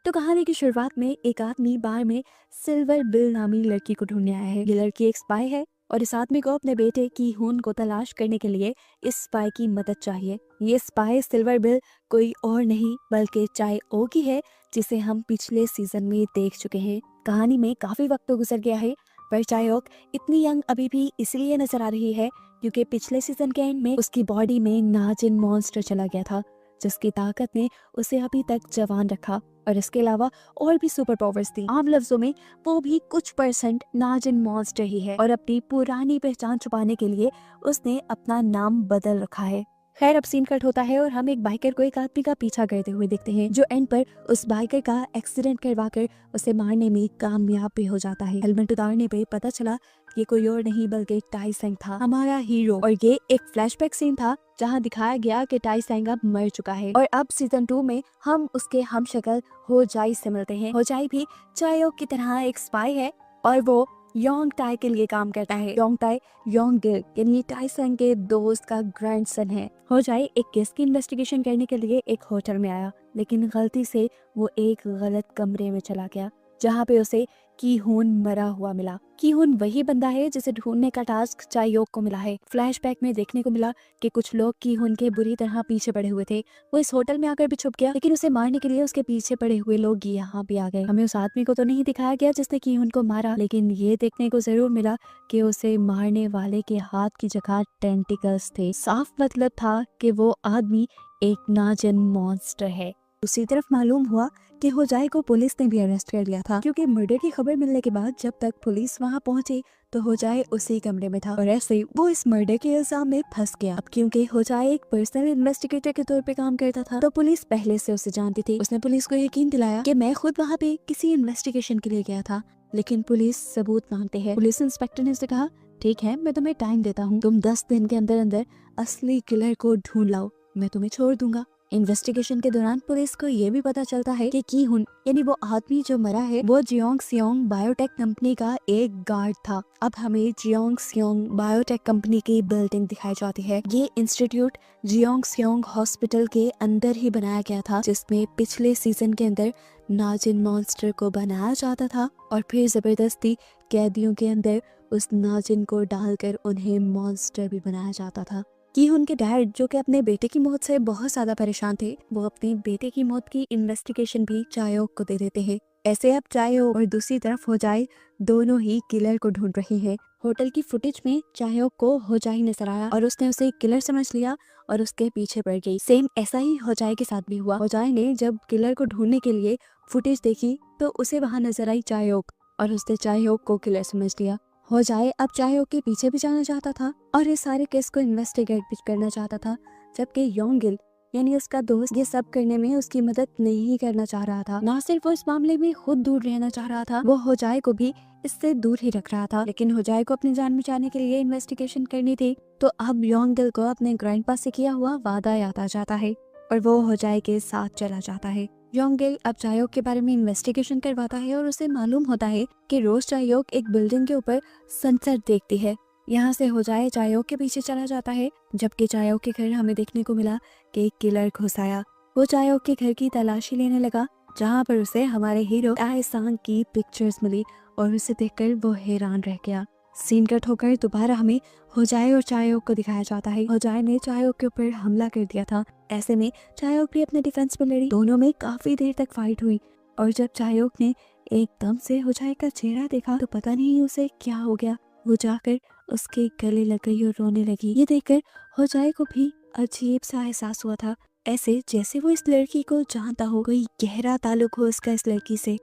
तो कहानी की शुरुआत में एक आदमी बार में सिल्वर बिल नामी लड़की को ढूंढने आया है। ये लड़की एक स्पाई है और इस आदमी को अपने बेटे की खून को तलाश करने के लिए इस स्पाई की मदद चाहिए। ये स्पाई सिल्वर बिल कोई और नहीं बल्कि चाय ओ की है, जिसे हम पिछले सीजन में देख चुके हैं। कहानी में काफी वक्त तो गुजर गया है, पर चायोक इतनी यंग अभी भी इसलिए नजर आ रही है क्योंकि पिछले सीजन के एंड में उसकी बॉडी में नाजिन मॉन्स्टर चला गया था, जिसकी ताकत ने उसे अभी तक जवान रखा और इसके अलावा और भी सुपर पावर्स थी। आम लफ्जों में वो भी कुछ परसेंट नाजिन मॉन्स्टर ही है और अपनी पुरानी पहचान छुपाने के लिए उसने अपना नाम बदल रखा है। खैर, अब सीन कट होता है और हम एक बाइकर को एक आदमी का पीछा करते हुए देखते हैं, जो एंड पर उस बाइकर का एक्सीडेंट करवाकर उसे मारने में कामयाब भी हो जाता है। हेलमेट उतारने पे पता चला ये कोई और नहीं बल्कि टाई सेंग था, हमारा हीरो। और ये एक फ्लैशबैक सीन था जहां दिखाया गया कि टाई सेंग अब मर चुका है। और अब सीजन 2 में हम उसके हम शक्ल हो जाई से मिलते हैं। हो जाई भी चायोक की तरह एक स्पाई है और वो योंग टाई के लिए काम करता है। योंग टाई योंग गिल यानी टाई सेंग के दोस्त का ग्रैंडसन है। हो जाए एक केस की इन्वेस्टिगेशन करने के लिए एक होटल में आया, लेकिन गलती से वो एक गलत कमरे में चला गया जहाँ पे उसे कीहून मरा हुआ मिला। कीहून वही बंदा है जिसे ढूंढने का टास्क चायोक को मिला है। फ्लैशबैक में देखने को मिला कि कुछ लोग कीहून के बुरी तरह पीछे पड़े हुए थे। वो इस होटल में आकर भी छुप गया, लेकिन उसे मारने के लिए उसके पीछे पड़े हुए लोग यहाँ भी आ गए। हमें उस आदमी को तो नहीं दिखाया गया जिसने कीहून को मारा, लेकिन ये देखने को जरूर मिला कि उसे मारने वाले के हाथ की जगह टेंटिकल्स थे। साफ मतलब था कि वो आदमी एक नाजन मॉन्स्टर है। दूसरी तरफ मालूम हुआ कि होजाई को पुलिस ने भी अरेस्ट कर लिया था, क्योंकि मर्डर की खबर मिलने के बाद जब तक पुलिस वहां पहुंची तो होजाई उसी कमरे में था और ऐसे वो इस मर्डर के इल्जाम में फंस गया। अब क्योंकि होजाई एक पर्सनल इन्वेस्टिगेटर के तौर पे काम करता था, तो पुलिस पहले से उसे जानती थी। उसने पुलिस को यकीन दिलाया कि मैं खुद वहाँ पे किसी इन्वेस्टिगेशन के लिए गया था, लेकिन पुलिस सबूत मांगते हैं। पुलिस इंस्पेक्टर ने उसे कहा, ठीक है, मैं तुम्हें टाइम देता हूँ, तुम 10 दिन के अंदर अंदर असली किलर को ढूंढ लाओ, मैं तुम्हें छोड़ दूंगा। इन्वेस्टिगेशन के दौरान पुलिस को ये भी पता चलता है कि कीहुन यानी वो आदमी जो मरा है वो जियोंग सियोंग बायोटेक कंपनी का एक गार्ड था। अब हमें जियोंग सियोंग बायोटेक कंपनी की बिल्डिंग दिखाई जाती है। ये इंस्टीट्यूट जियोंग सियोंग हॉस्पिटल के अंदर ही बनाया गया था, जिसमें पिछले सीजन के अंदर नाजिन मॉन्स्टर को बनाया जाता था और फिर जबरदस्ती कैदियों के अंदर उस नाजिन को डालकर उन्हें मॉन्स्टर भी बनाया जाता था। कि उनके डैड जो कि अपने बेटे की मौत से बहुत ज्यादा परेशान थे, वो अपने बेटे की मौत की इन्वेस्टिगेशन भी चायोक को दे देते हैं। ऐसे अब चायोक और दूसरी तरफ होजाई दोनों ही किलर को ढूंढ रही हैं। होटल की फुटेज में चायोक को होजाई नजर आया और उसने उसे किलर समझ लिया और उसके पीछे पड़ गई। सेम ऐसा ही होजाई के साथ भी हुआ। होजाई ने जब किलर को ढूंढने के लिए फुटेज देखी तो उसे वहां नजर आई चायोक और उसने चायोक को किलर समझ लिया। हो जाए अब चायोक के पीछे भी जाना चाहता था और इस सारे केस को इन्वेस्टिगेट भी करना चाहता था, जबकि योंगिल यानी उसका दोस्त ये सब करने में उसकी मदद नहीं करना चाह रहा था। ना सिर्फ वो इस मामले में खुद दूर रहना चाह रहा था, वो होजाई को भी इससे दूर ही रख रहा था। लेकिन होजाई को अपनी जान बचाने के लिए इन्वेस्टिगेशन करनी थी, तो अब योंगिल को अपने ग्रैंडपा से किया हुआ वादा याद आ जाता है और वो होजाई के साथ चला जाता है। योंगिल अब चायोक के बारे में इन्वेस्टिगेशन करवाता है और उसे मालूम होता है कि रोज चायोक एक बिल्डिंग के ऊपर सनसेट देखती है। यहाँ से हो जाए चायोक के पीछे चला जाता है, जबकि चायोक के घर हमें देखने को मिला कि एक किलर घुस आया। वो चायोक के घर की तलाशी लेने लगा, जहाँ पर उसे हमारे हीरो आए सांग की पिक्चर्स मिली और उसे देखकर वो हैरान रह गया। सीन कट होकर दोबारा हमें होजाई और चायोक को दिखाया जाता है। होजाई ने चायोक के ऊपर हमला कर दिया था, ऐसे में चायोक भी अपने डिफेंस में लड़ी। दोनों में काफी देर तक फाइट हुई और जब चायोक ने एकदम से होजाई का चेहरा देखा तो पता नहीं उसे क्या हो गया, वो जाकर उसके गले लग गई और रोने लगी। ये देखकर होजाई को भी अजीब सा एहसास हुआ था, ऐसे जैसे वो इस लड़की को जानता हो, कोई गहरा ताल्लुक हो उसका इस लड़की से।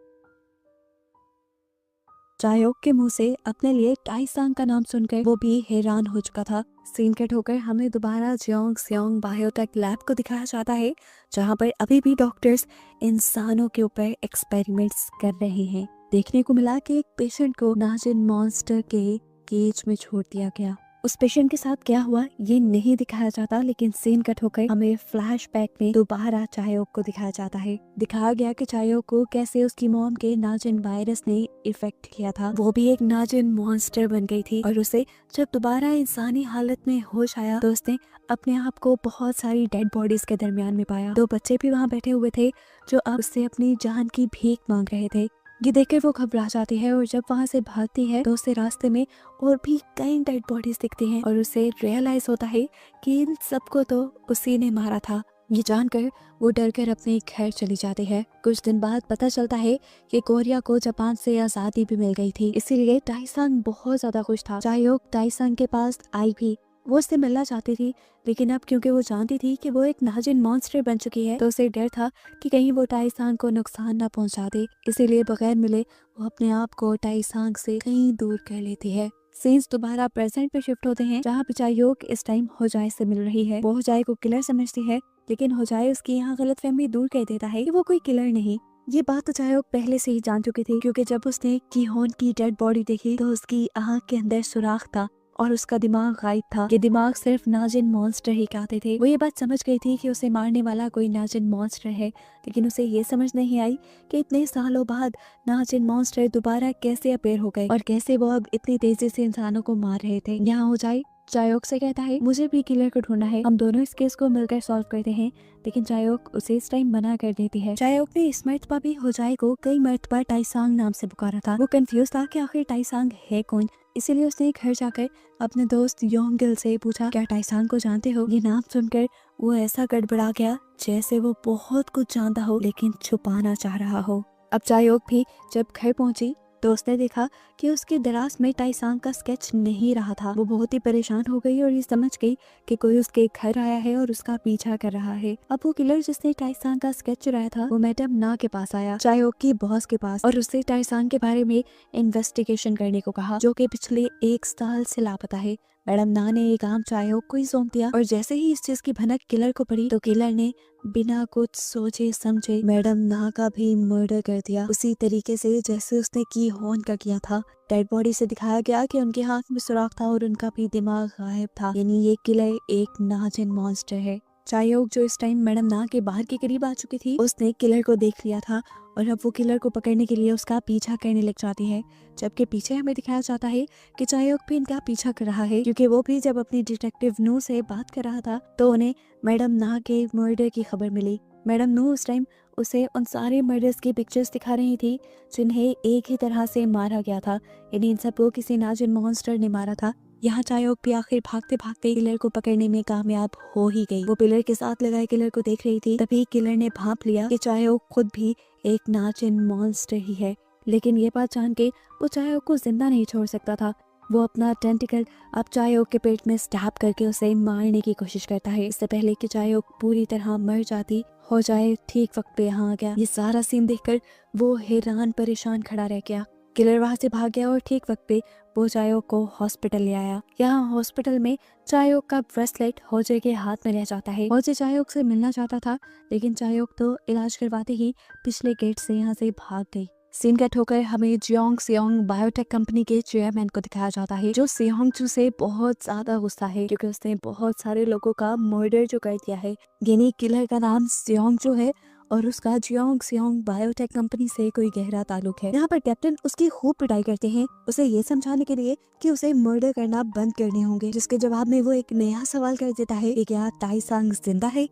चायोक के मुंह से अपने लिए टाई सांग का नाम सुनकर वो भी हैरान हो चुका था। सीन कट होकर हमें दोबारा जियोंग सियोंग बायोटेक लैब को दिखाया जाता है, जहाँ पर अभी भी डॉक्टर्स इंसानों के ऊपर एक्सपेरिमेंट्स कर रहे हैं। देखने को मिला कि एक पेशेंट को नाजिन मॉन्स्टर के केज में छोड़ दिया गया। उस पेशेंट के साथ क्या हुआ ये नहीं दिखाया जाता, लेकिन सीन कट होकर हमें फ्लैशबैक में दोबारा चायोक को दिखाया जाता है। दिखाया गया कि चायोक को कैसे उसकी मॉम के नाजिन वायरस ने इफेक्ट किया था। वो भी एक नाजिन मॉन्स्टर बन गई थी और उसे जब दोबारा इंसानी हालत में होश आया तो उसने अपने आप को बहुत सारी डेड बॉडीज के दरमियान में पाया। 2 बच्चे भी वहाँ बैठे हुए थे जो अब उससे अपनी जान की भीख मांग रहे थे। ये देखकर वो घबरा जाती है और जब वहाँ से भागती है तो उसे रास्ते में और भी कई डेड बॉडीज दिखती हैं और उसे रियलाइज होता है कि इन सबको तो उसी ने मारा था। ये जानकर वो डर कर अपने घर चली जाती है। कुछ दिन बाद पता चलता है कि कोरिया को जापान से आजादी भी मिल गई थी, इसीलिए टाइसंग बहुत ज्यादा खुश था। चायोक टाइसंग के पास आई भी, वो उससे मिलना चाहती थी, लेकिन अब क्योंकि वो जानती थी कि वो एक नाजिन मॉन्स्टर बन चुकी है तो उसे डर था कि कहीं वो टाइसंग को नुकसान ना पहुंचा दे, इसीलिए बगैर मिले वो अपने आप को टाइसंग से कहीं दूर कर लेती है। सीन्स दोबारा प्रेजेंट पे शिफ्ट होते हैं जहाँ पे चायोक इस टाइम होजाई से मिल रही है। वो होजाई को किलर समझती है, लेकिन होजाई उसकी यहाँ गलतफहमी दूर कर देता है कि वो कोई किलर नहीं। ये बात तो चायोक पहले से ही जान चुकी थी, क्योंकि जब उसने कीहोन की डेड बॉडी देखी तो उसकी आँख के अंदर सुराख था और उसका दिमाग गायब था। ये दिमाग सिर्फ नाजिन मॉन्स्टर ही कहते थे। वो ये बात समझ गई थी कि उसे मारने वाला कोई नाजिन मॉन्स्टर है, लेकिन उसे ये समझ नहीं आई कि इतने सालों बाद नाजिन मॉन्स्टर दोबारा कैसे अपीयर हो गए और कैसे वो अब इतनी तेजी से इंसानों को मार रहे थे। यहाँ होजाई चायोक से कहता है मुझे भी किलर को ढूंढना है, हम दोनों इस केस को मिलकर सॉल्व करते हैं, लेकिन चायोक उसे इस टाइम मना कर देती है। चायोक ने इस मर्तबा भी होजाई को कई मर्तबा टाइसांग नाम से पुकारा था। वो कंफ्यूज था कि आखिर टाइसांग है कौन, इसीलिए उसने घर जाकर अपने दोस्त योंगिल से पूछा क्या टाइसांग को जानते हो। ये नाम सुनकर वो ऐसा गड़बड़ा गया जैसे वो बहुत कुछ जानता हो लेकिन छुपाना चाह रहा हो। अब चायोक भी जब घर पहुंची तो उसने देखा कि उसके दराज में टाइसांग का स्केच नहीं रहा था। वो बहुत ही परेशान हो गई और ये समझ गई कि कोई उसके घर आया है और उसका पीछा कर रहा है। अब वो किलर जिसने टाइसांग का स्केच चुराया था वो मैडम ना के पास आया, चायोक की बॉस के पास, और उससे टाइसांग के बारे में इन्वेस्टिगेशन करने को कहा, जो कि पिछले 1 साल से लापता है। मैडम ना ने ये काम चायोक को ही सौंप दिया और जैसे ही इस चीज की भनक किलर को पड़ी तो किलर ने बिना कुछ सोचे समझे मैडम ना का भी मर्डर कर दिया, उसी तरीके से जैसे उसने की होन का किया था। डेड बॉडी से दिखाया गया कि उनके हाथ में सुराख था और उनका भी दिमाग गायब था, यानी ये किलर एक नाजिन मॉन्स्टर है। चायोक जो इस टाइम मैडम ना के बाहर के करीब आ चुकी थी उसने किलर को देख लिया था और अब वो किलर को पकड़ने के लिए उसका पीछा करने लग जाती है, जबकि पीछे हमें दिखाया जाता है कि चायोक भी इनका पीछा कर रहा है, क्योंकि वो भी जब अपनी डिटेक्टिव नू से बात कर रहा था तो उन्हें मैडम ना के मर्डर की खबर मिली। मैडम नू उस टाइम उसे उन सारे मर्डर्स की पिक्चर्स दिखा रही थी जिन्हें एक ही तरह से मारा गया था, यानी इन सबको किसी नाजिन मॉन्स्टर ने मारा था। यहाँ चायोक भी आखिर भागते भागते किलर को पकड़ने में कामयाब हो ही गई। वो पिलर के साथ लगाए किलर को देख रही थी, तभी किलर ने भांप लिया कि चायोक खुद भी एक नाजिन मॉन्स्टर ही है, लेकिन ये बात जान के वो चायोक को जिंदा नहीं छोड़ सकता था। वो अपना टेंटिकल अब चायोक के पेट में स्टैब करके उसे मारने की कोशिश करता है, इससे पहले कि चायोक पूरी तरह मर जाती हो जाए। ठीक वक्त पे यहाँ आ गया। ये सारा सीन देखकर वो हैरान परेशान खड़ा रह गया। किलर वहां से भाग गया और ठीक वक्त पे वो चायोक को हॉस्पिटल ले आया। यहाँ हॉस्पिटल में चायोक का ब्रेसलेट होजे के हाथ में रह जाता है। होजे चायोक से मिलना चाहता था, लेकिन चायोक तो इलाज करवाते ही पिछले गेट से यहाँ से भाग गई। सीन कट होकर हमें जियोंग सियोंग बायोटेक कंपनी के चेयरमैन को दिखाया जाता है, जो सियोंगचू से बहुत ज्यादा गुस्सा है क्योंकि उसने बहुत सारे लोगों का मर्डर जो कर दिया है। यानी किलर का नाम सियोंगचू है और उसका जियोंग सियोंग बायोटेक कंपनी से कोई गहरा ताल्लुक है। यहाँ पर कैप्टन उसकी खूब पिटाई करते हैं उसे ये समझाने के लिए कि उसे मर्डर करना बंद करने होंगे, जिसके जवाब में वो एक नया सवाल कर देता है कि क्या टाइसांग जिंदा है।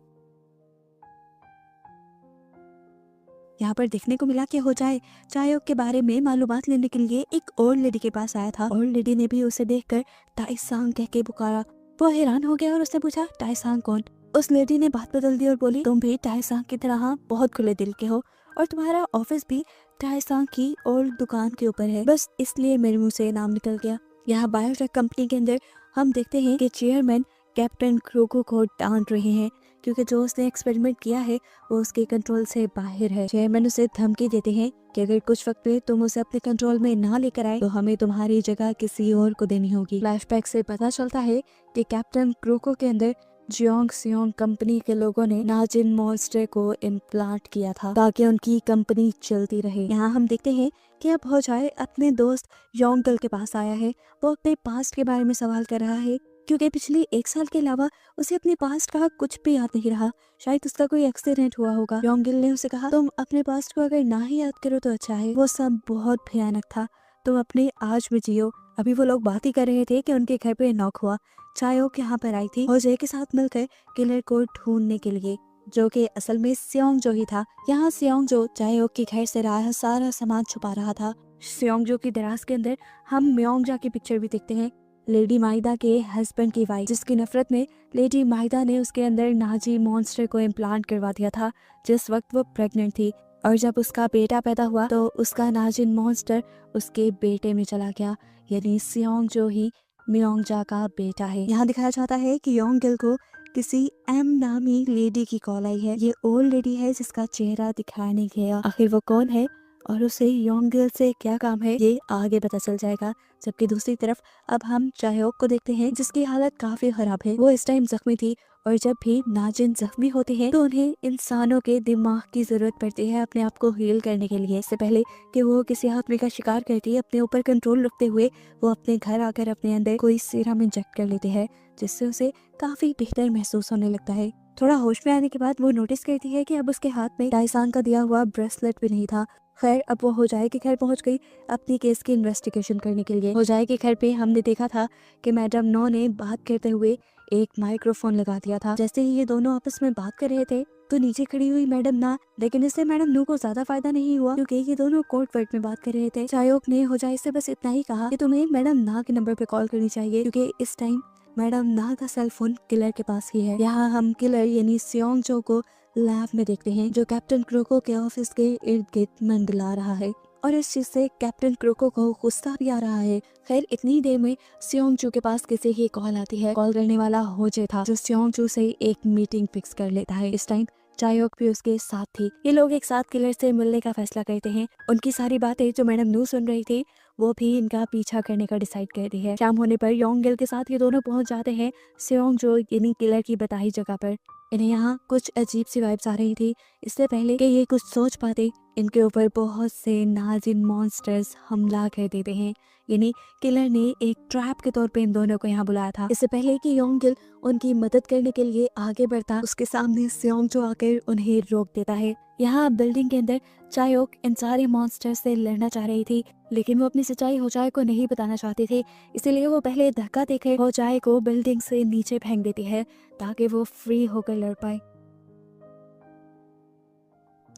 यहाँ पर देखने को मिला कि होजाई चायोक के बारे में मालूमात लेने के लिए एक और लेडी के पास आया था और लेडी ने भी उसे देखकर टाइसांग कह के पुकारा। वो हैरान हो गया और उसने पूछा टाइसांग कौन। उस लेडी ने बात बदल दी और बोली तुम भी टाइसांग की तरह बहुत खुले दिल के हो और तुम्हारा ऑफिस भी टाइसांग की और दुकान के ऊपर है, बस इसलिए मेरे मुंह से नाम निकल गया। यहाँ बायोटेक कंपनी के अंदर हम देखते हैं कि चेयरमैन कैप्टन क्रोको को डांट रहे हैं क्योंकि जो उसने एक्सपेरिमेंट किया है वो उसके कंट्रोल से बाहर है। चेयरमैन उसे धमकी देते हैं कि अगर कुछ वक्त में तुम उसे अपने कंट्रोल में ना लेकर आए तो हमें तुम्हारी जगह किसी और को देनी होगी। फ्लैशबैक से पता चलता है कि कैप्टन क्रोको के अंदर जियोंग सियोंग कंपनी के लोगों ने नाजिन मॉन्स्टर को इम्प्लांट किया था ताकि उनकी कंपनी चलती रहे। यहाँ हम देखते हैं कि अब हो जाए अपने दोस्त योंगल के पास आया है। वो अपने पास्ट के बारे में सवाल कर रहा है क्योंकि पिछले 1 साल के अलावा उसे अपने पास्ट का कुछ भी याद नहीं रहा। शायद उसका कोई एक्सीडेंट हुआ होगा। योंगिल ने उसे कहा, तुम अपने पास्ट को अगर ना ही याद करो तो अच्छा है, वो सब बहुत भयानक था, तुम अपने आज में जियो। अभी वो लोग बात ही कर रहे थे कि उनके घर पे नॉक हुआ। चायोक यहाँ पर आई थी होजे के साथ मिलकर किलर को ढूंढने के लिए, जो कि असल में सियोंग जो ही था। यहाँ सियोंग जो चायोक के घर से रहा सारा सामान छुपा रहा था। सियोंग जो की दराज के अंदर हम म्योंगजा की पिक्चर भी देखते हैं, लेडी माइदा के हस्बैंड की वाइफ, जिसकी नफरत में लेडी माइदा ने उसके अंदर नाजी मॉन्स्टर को इम्प्लांट करवा दिया था जिस वक्त वो प्रेग्नेंट थी। और जब उसका बेटा पैदा हुआ तो उसका नाजिन मॉन्स्टर उसके बेटे में चला गया, यानी सियोंग जो ही म्योंगजा का बेटा है। यहाँ दिखाया जाता है कि योंगिल को किसी एम नामी लेडी की कॉल आई है। ये ओल्ड लेडी है जिसका चेहरा दिखाया नहीं गया। आखिर वो कौन है और उसे योंगिल से क्या काम है, ये आगे पता चल जाएगा। जबकि दूसरी तरफ अब हम चायोक को देखते हैं जिसकी हालत काफी खराब है। वो इस टाइम जख्मी थी और जब भी नाजिन जख्मी होते हैं तो उन्हें इंसानों के दिमाग की जरूरत पड़ती है अपने आप को हील करने के लिए। इससे पहले कि वो किसी आदमी का शिकार करती है, अपने ऊपर कंट्रोल रखते हुए वो अपने घर आकर अपने अंदर कोई सीरम इंजेक्ट कर लेते हैं जिससे उसे काफी बेहतर महसूस होने लगता है। थोड़ा होश में आने के बाद वो नोटिस करती है कि अब उसके हाथ में टाइसान का दिया हुआ ब्रेसलेट भी नहीं था। खैर अब वो होजाए के घर पहुंच गई अपनी केस की इन्वेस्टिगेशन करने के लिए। होजाए के घर पे हमने देखा था कि मैडम नो ने बात करते हुए एक माइक्रोफोन लगा दिया था। जैसे ही ये दोनों आपस में बात कर रहे थे तो नीचे खड़ी हुई मैडम ना, लेकिन इससे मैडम नू को ज्यादा फायदा नहीं हुआ क्योंकि ये दोनों कोर्ट वर्ड में बात कर रहे थे। चायोक ने होजाए से बस इतना ही कहा कि तुम्हें मैडम ना के नंबर पे कॉल करनी चाहिए क्योंकि इस टाइम मैडम ना का सेल फोन किलर के पास ही है। यहाँ हम किलर यानी सियोंग जो को लैब में देखते हैं जो कैप्टन क्रोको के ऑफिस के इर्द गिर्द मंडला रहा है और इस चीज से कैप्टन क्रोको को गुस्सा भी आ रहा है। खैर इतनी देर में सियोंग चू के पास किसी की कॉल आती है। कॉल करने वाला होजे था जो सियोंग चू से एक मीटिंग फिक्स कर लेता है। इस टाइम चायोक भी उसके साथ थी। ये लोग एक साथ किलर से मिलने का फैसला करते हैं। उनकी सारी बातें जो मैडम नू सुन रही थी वो भी इनका पीछा करने का डिसाइड करती है। शाम होने पर योंगिल के साथ ये दोनों पहुंच जाते हैं सियोंग जो यानी किलर की बताई जगह पर। इन्हें यहाँ कुछ अजीब सी वाइब्स आ रही थी। इससे पहले कि ये कुछ सोच पाते इनके ऊपर बहुत से नाजिन मॉन्स्टर्स हमला कर देते हैं। यानी किलर ने एक ट्रैप के तौर पे इन दोनों को यहाँ बुलाया था। इससे पहले कि योंगिल उनकी मदद करने के लिए आगे बढ़ता उसके सामने सियोंग जो आकर उन्हें रोक देता है। यहाँ बिल्डिंग के अंदर चायोक इन सारे मॉन्स्टर से लड़ना चाह रही थी लेकिन वो अपनी सच्चाई होजाए को नहीं बताना चाहती थी, इसीलिए वो पहले धक्का देकर होजाए को बिल्डिंग से नीचे फेंक देती है ताकि वो फ्री होकर लड़ पाए।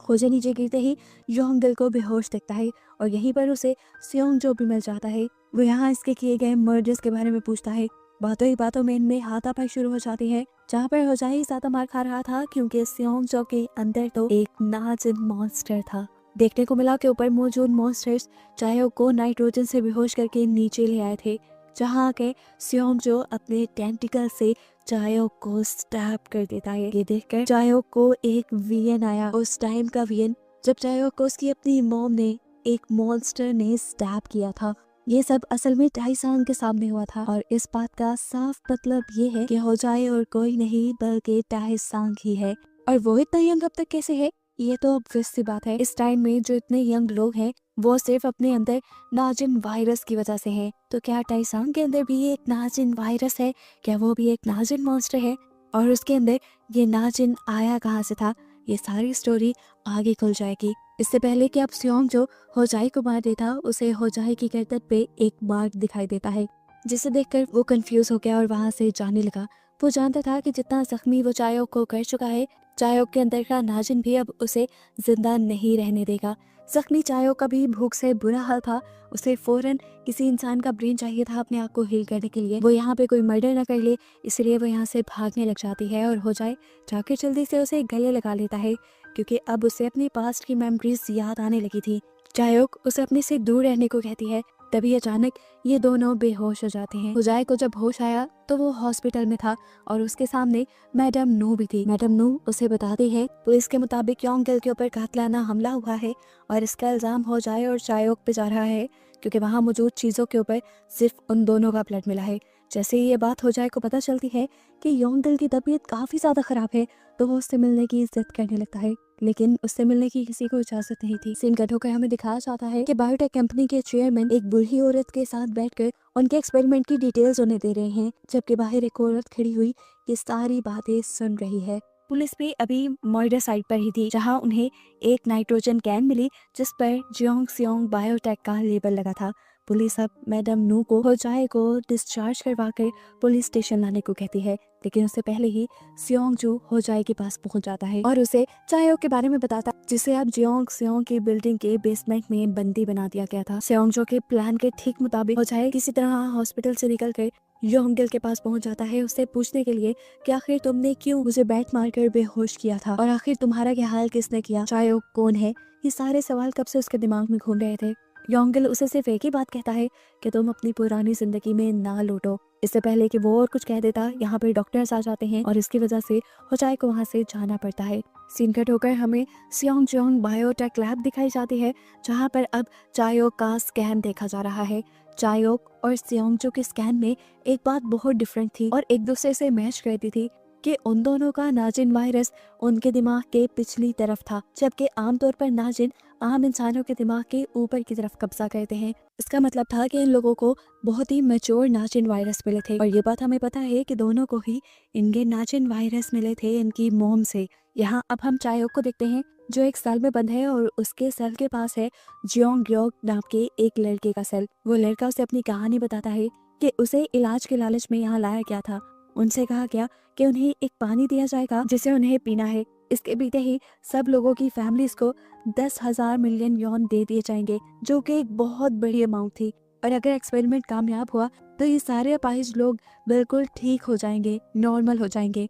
होजे नीचे गिरते ही योंगिल को बेहोश दिखता है और यहीं पर उसे सियोंग जो भी मिल जाता है। वो यहाँ इसके किए गए मर्डर्स के बारे में पूछता है। बातों ही बातों में इनमें हाथापाई शुरू हो जाती है जहाँ पर होजाई ज्यादा मार खा रहा था क्योंकि सियोंग जो के अंदर तो एक नाजिन मॉन्स्टर था। देखने को मिला के ऊपर मौजूद मॉन्स्टर्स चायोक को नाइट्रोजन से बेहोश करके नीचे ले आए थे, जहाँ के सियोंग जो अपने टेंटिकल से चायोक को स्टैब कर देता है। ये देखकर चायोक को एक वियन आया, उस टाइम का वियन जब चायोक को उसकी अपनी मॉम ने एक मॉन्स्टर ने स्टैब किया था। ये सब असल में टाइसान के सामने हुआ था और इस बात का साफ मतलब ये है कि होजाए और कोई नहीं बल्कि टाइसान ही है। और वो इतना यंग अब तक कैसे है, ये तो ऑब्वियस सी बात है। इस टाइम में जो इतने यंग लोग हैं वो सिर्फ अपने अंदर नाजिन वायरस की वजह से है। तो क्या टाइसान के अंदर भी एक नाजिन वायरस है? क्या वो भी एक नाजिन मॉन्स्टर है? और उसके अंदर ये नाजिन आया कहाँ से था? ये सारी स्टोरी आगे खुल जाएगी। इससे पहले कि अब सियोंग जो होजाई को मार देता उसे होजाई की गर्दन पे एक मार्क दिखाई देता है जिसे देखकर वो कंफ्यूज हो गया और वहां से जाने लगा। वो जानता था कि जितना जख्मी वो चायोक को कर चुका है चायोक के अंदर का नाजिन भी अब उसे जिंदा नहीं रहने देगा। जख्मी चायोक का भी भूख से बुरा हाल था, उसे फौरन किसी इंसान का ब्रेन चाहिए था अपने आप को हील करने के लिए। वो यहाँ पे कोई मर्डर न कर ले इसलिए वो यहाँ से भागने लग जाती है और होजाए जाकर जल्दी से उसे गले लगा लेता है क्योंकि अब उसे अपनी पास्ट की मेमोरीज याद आने लगी थी। चायोक उसे अपने से दूर रहने को कहती है। तभी अचानक ये दोनों बेहोश हो जाते हैं। होजाए को जब होश आया तो वो हॉस्पिटल में था और उसके सामने मैडम नू भी थी। मैडम नू उसे बताती है पुलिस के मुताबिक योंगिल के ऊपर कातिलाना हमला हुआ है और इसका इल्जाम होजाए और चायोक पे जा रहा है क्योंकि वहाँ मौजूद चीजों के ऊपर सिर्फ उन दोनों का ब्लड मिला है। जैसे ही ये बात हो जाए को पता चलती है कि योंगल की तबीयत काफ़ी ज़्यादा ख़राब है, तो वो उससे मिलने की जिद करने लगता है, लेकिन उससे मिलने की किसी को इजाज़त नहीं थी। सीन कट होकर हमें दिखाया जाता है कि बायोटेक कंपनी के चेयरमैन एक बूढ़ी औरत के साथ बैठकर उनके एक्सपेरिमेंट की डिटेल्स उन्हें दे रहे हैं, जबकि बाहर एक औरत खड़ी हुई ये सारी बातें सुन रही है। पुलिस भी अभी मर्डर साइट पर ही थी, जहां उन्हें एक नाइट्रोजन कैन मिली जिस पर जियोंग सियोंग बायोटेक का लेबल लगा था। पुलिस अब मैडम नू को होजाए को डिस्चार्ज करवा कर पुलिस स्टेशन लाने को कहती है, लेकिन उससे पहले ही सियोंग जू होजाए के पास पहुंच जाता है और उसे चायो के बारे में बताता, जिसे अब जियोंग सियोंग की बिल्डिंग के बेसमेंट में बंदी बना दिया गया था। सियोंग जो के प्लान के ठीक मुताबिक होजाए किसी तरह हॉस्पिटल से निकल कर योंगल के पास पहुंच जाता है, उससे पूछने के लिए कि आखिर तुमने क्यों मुझे बैट मारकर बेहोश किया था और आखिर तुम्हारा क्या हाल किसने किया, चायो कौन है। ये सारे सवाल कब से उसके दिमाग में घूम रहे थे। योंगल उसे सिर्फ एक ही बात कहता है कि तुम अपनी पुरानी जिंदगी में ना लौटो। इससे पहले कि वो और कुछ कह देता, यहाँ पर डॉक्टर्स आ जाते हैं और इसकी वजह से होजाए को वहाँ से जाना पड़ता है। सीन कट होकर हमें सियोंग जोंग बायोटेक लैब दिखाई जाती है, जहाँ पर अब चायोक का स्कैन देखा जा रहा है। चायोक और सियोंगजो के स्कैन में एक बात बहुत डिफरेंट थी और एक दूसरे से मैच करती थी कि उन दोनों का नाजिन वायरस उनके दिमाग के पिछली तरफ था, जबकि आमतौर पर नाजिन आम इंसानों के दिमाग के ऊपर की तरफ कब्जा करते हैं। इसका मतलब था कि इन लोगों को बहुत ही मैच्योर नाजिन वायरस मिले थे और ये बात हमें पता है कि दोनों को ही इनके नाजिन वायरस मिले थे इनकी मोम से। यहाँ अब हम चायोक को देखते हैं जो एक सेल में बंद है और उसके सेल के पास है जियोंग ग्योक नाम के एक लड़के का सेल। वो लड़का उसे अपनी कहानी बताता है कि उसे इलाज के लालच में यहाँ लाया गया था। उनसे कहा गया कि उन्हें एक पानी दिया जाएगा जिसे उन्हें पीना है। इसके पीते ही सब लोगों की फैमिलीज को 10,000 मिलियन यौन दे दिए जाएंगे, जो कि एक बहुत बड़ी अमाउंट थी। और अगर एक्सपेरिमेंट कामयाब हुआ तो ये सारे अपाहिज लोग बिल्कुल ठीक हो जाएंगे, नॉर्मल हो जाएंगे।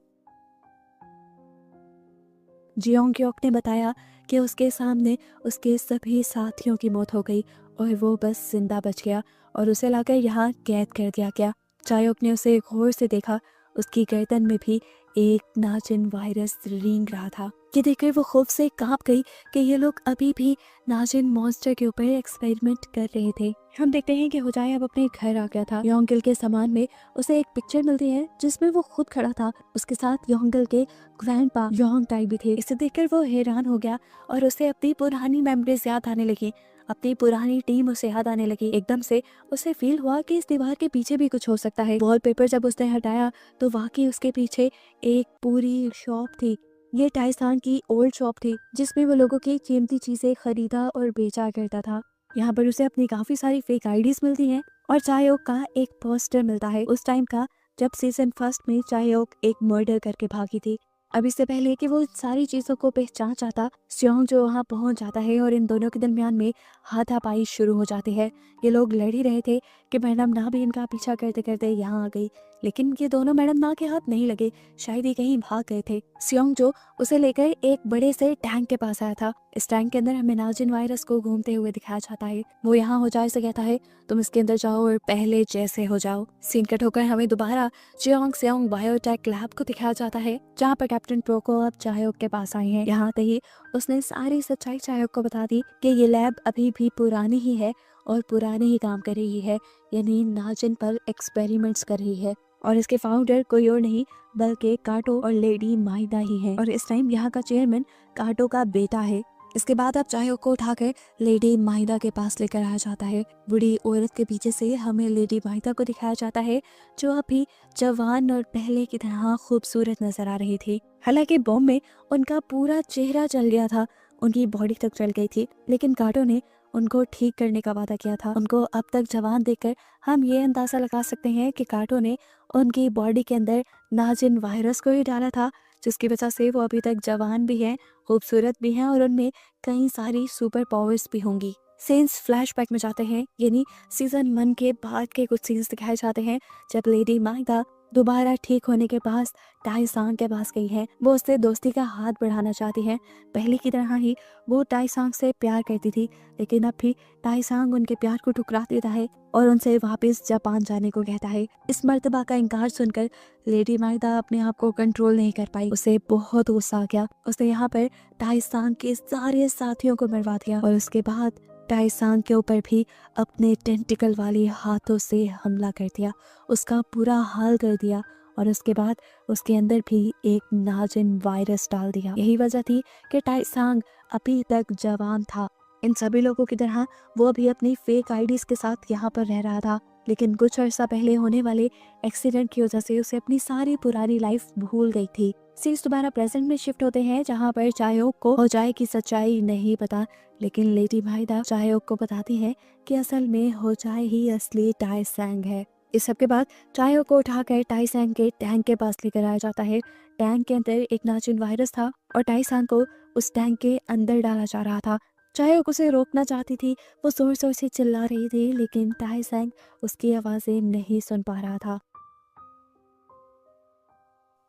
जियोंग क्योक ने बताया कि उसके सामने उसके सभी साथियों की मौत हो गई और वो बस जिंदा बच गया और उसे लाकर यहाँ कैद कर दिया गया। चायोक ने उसे गौर से देखा, उसकी गर्दन में भी एक नाजिन वायरस रेंग रहा था। ये देखकर वो खौफ से कांप गई कि ये लोग अभी भी नाजिन मॉन्स्टर के ऊपर एक्सपेरिमेंट कर रहे थे। हम देखते हैं कि होजाए अब अपने घर आ गया था। योंगल के सामान में उसे एक पिक्चर मिलती है जिसमें वो खुद खड़ा था, उसके साथ योंगल के ग्रैंडपा योंग टाई भी थे। इसे देखकर वो हैरान हो गया और उसे अपनी पुरानी मेमोरीज याद आने लगी, अपनी पुरानी टीम उसे याद आने लगी। एकदम से उसे फील हुआ कि इस दीवार के पीछे भी कुछ हो सकता है। वॉलपेपर जब उसने हटाया तो वाकई उसके पीछे एक पूरी शॉप थी। ये टाइसान की ओल्ड शॉप थी जिसमें वो लोगों की कीमती चीजें खरीदा और बेचा करता था। यहाँ पर उसे अपनी काफी सारी फेक आईडीज मिलती हैं और चायोक का एक पोस्टर मिलता है उस टाइम का जब सीजन फर्स्ट में चायोक एक मर्डर करके भागी थी। अब इससे पहले कि वो सारी चीजों को पहचान जाता, सियोंग जो वहाँ पहुंच जाता है और इन दोनों के दरमियान में हाथापाई शुरू हो जाती है। ये लोग लड़ ही रहे थे कि मैडम ना भी इनका पीछा करते करते यहाँ आ गई, लेकिन ये दोनों मैडम ना के हाथ नहीं लगे, शायद ही कहीं भाग गए थे। सियोंग जो उसे लेकर एक बड़े से टैंक के पास आया था। इस टैंक के अंदर हमें नाजिन वायरस को घूमते हुए दिखाया जाता है। वो यहाँ होजाए से कहता है तुम इसके अंदर जाओ और पहले जैसे हो जाओ। सीन कट होकर हमें दोबारा जियोंग सियोंग बायोटेक लैब को दिखाया जाता है, जहाँ पर कैप्टन प्रोको अब चायोक के पास आई हैं। यहाँ तक ही उसने सारी सच्चाई चायोक को बता दी कि ये लैब अभी भी पुरानी ही है और पुराने ही काम कर रही है, यानी नाजिन पर एक्सपेरिमेंट्स कर रही है और इसके फाउंडर कोई और नहीं बल्कि काटो और लेडी माइदा ही हैं और इस टाइम यहाँ का चेयरमैन काटो का बेटा है। इसके बाद अब चायोक को उठाकर लेडी माइदा के पास लेकर आया जाता है। बूढ़ी औरत के पीछे से हमें लेडी माइदा को दिखाया जाता है जो अभी जवान और पहले की तरह खूबसूरत नजर आ रही थी। हालांकि बॉम्ब में उनका पूरा चेहरा जल गया था, उनकी बॉडी तक जल गई थी, लेकिन काटो ने उनको ठीक करने का वादा किया था। उनको अब तक जवान देखकर हम ये अंदाजा लगा सकते हैं कि काटो ने उनकी बॉडी के अंदर नाजिन वायरस को ही डाला था, जिसकी वजह से वो अभी तक जवान भी हैं, खूबसूरत भी हैं और उनमें कई सारी सुपर पावर्स भी होंगी। सीन्स फ्लैशबैक में जाते हैं, यानी सीजन 1 के बाद के कुछ सीन्स दिखाए जाते हैं जब लेडी माइदा दोबारा ठीक होने के बाद टाइसांग के पास गई है। वो उससे दोस्ती का हाथ बढ़ाना चाहती है। पहले की तरह ही वो टाइसांग से प्यार करती थी, लेकिन अब भी टाइसांग उनके प्यार को ठुकरा देता है और उनसे वापस जापान जाने को कहता है। इस मर्तबा का इनकार सुनकर लेडी माइदा अपने आप को कंट्रोल नहीं कर पाई, उसे बहुत गुस्सा आ गया। उसने यहाँ पर टाइसांग के सारे साथियों को मरवा दिया और उसके बाद टाइसांग के ऊपर भी अपने टेंटिकल वाली हाथों से हमला कर दिया, उसका पूरा हाल कर दिया और उसके बाद उसके अंदर भी एक नाजिन वायरस डाल दिया। यही वजह थी कि टाइसांग अभी तक जवान था। इन सभी लोगों की तरह वो भी अपनी फेक आईडीज के साथ यहाँ पर रह रहा था, लेकिन कुछ अर्सा पहले होने वाले एक्सीडेंट की वजह से उसे अपनी सारी पुरानी लाइफ भूल गई थी। सीन्स दोबारा प्रेजेंट में शिफ्ट होते हैं, जहाँ पर चायोक को होजाई की सच्चाई नहीं पता, लेकिन लेडी माइदा चायोक को बताती है कि असल में होजाई ही असली टाइसांग है। इस सब के बाद चायोक को उठाकर टाइसांग के टैंक के पास लेकर आया जाता है। टैंक के अंदर एक नाजिन वायरस था और टाइसांग को उस टैंक के अंदर डाला जा रहा था। चायोक उसे रोकना चाहती थी, वो जोर जोर से चिल्ला रही थी, लेकिन टाइसांग उसकी आवाजें नहीं सुन पा रहा था।